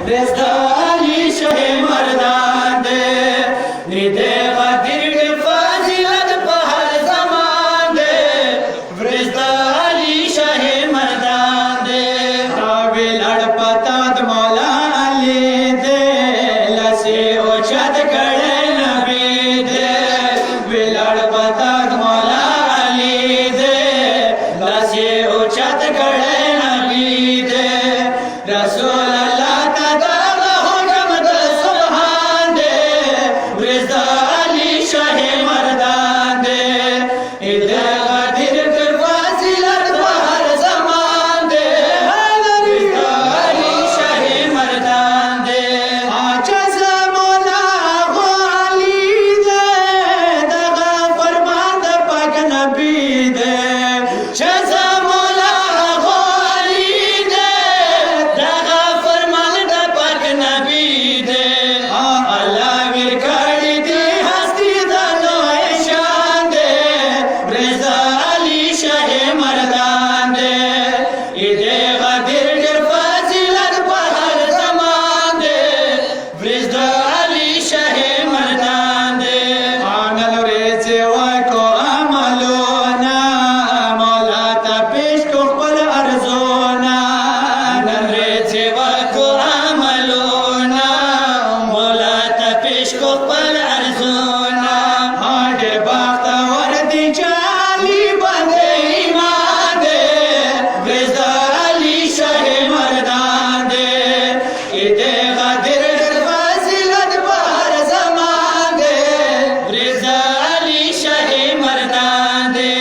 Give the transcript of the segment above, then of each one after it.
رزدا علی شه مردان دے نیدے غدیر فاضلت په هر زمان دے رزدا علی شه مردان دے راوی لڑ پتا د مولا علی دے لسی اوچت کڑے نبی دے وی لڑ پتا د مولا علی دے لسی اوچت کڑے نبی دے رسول اللہ تعالی حکم د سبحان دے رضا علی شاہ مردان دے ادھر غدیر کر فاصلت بہر زمان دے رضا علی شاہ مردان دے آچاز مولا غالی دے دغا فرمان د پاک نبی دے چاز مولا غالی دے دغا فرمان د پاک نبی دے اللہ ورکڑی دی ہستی دا نوے شان دے رضا علی شاہ مردان دے ادھے غدیر گر فاضلت بہر زمان دے رضا علی شاہ مردان دے آنگل ریزے وکو عملونا مولا تا پیش کو خپل ارزونا نن ریزے وکو عملونا مولا تا پیش کو خپل ارزونا آنگے باختا وردی چالی بندے ایمان دے رضا علی شاہ مردان دے ادھے غدیر گر فاصلت بہر زمان دے رضا علی شاہ مردان دے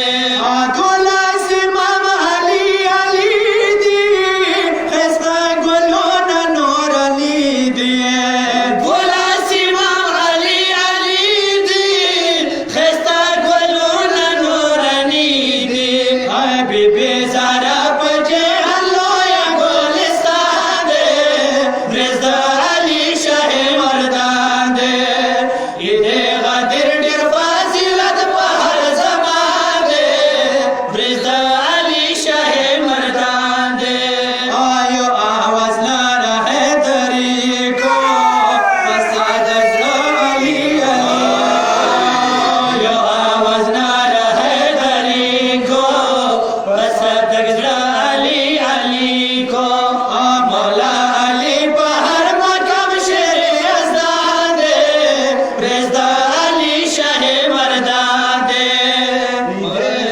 دولا سمام علی علی دی خستا گلونا نور علی دی دولا سمام علی علی دی خستا گلونا نور علی دی آئے بی بی زارا پجے ہلو یا گولستان دے رضا علی شاہ مردان دے ادھے غدیر ڈر فاصلت بہر زمان دے رضا علی شاہ مردان دے آیو آواز لارا ہے طریقو فساد ازرا علی آیو آواز لارا ہے طریقو فساد ازرا علی کو مولا علی بہر مقام شیر ازدان دے رضا علی شاہ مردان دے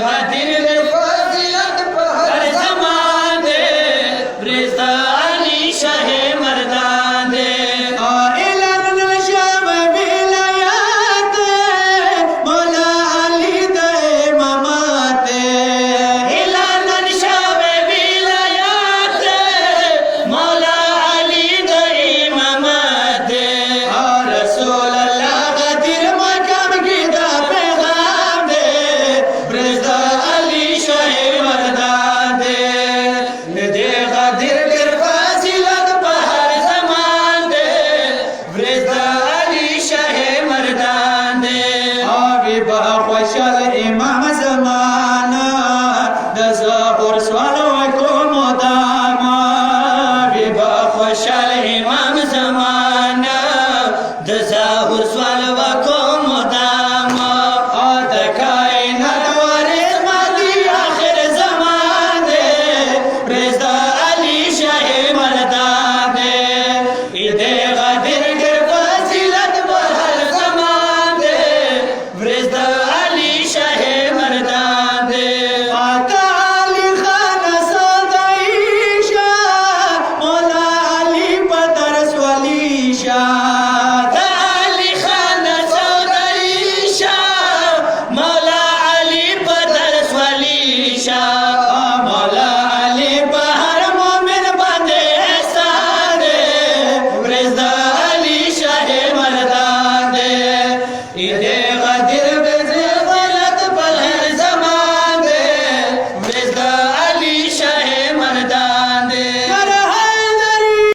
غدیر گر فاضلت بہر زمان دے رضا علی شاہ مردان دے اعلان نشام ولایات مولا علی دے امامات اعلان نشام ولایات مولا علی دے امامات رسول اللہ غدیر مقام کی دا پیغام دے رضا علی شاہ مردان دے ندے غدیر گر فاصلت بہر زمان دے رضا علی شاہ مردان دے آبی با خوشال امام زمانا دزا برسوالو کو مداما بی با خوشال امام زمانا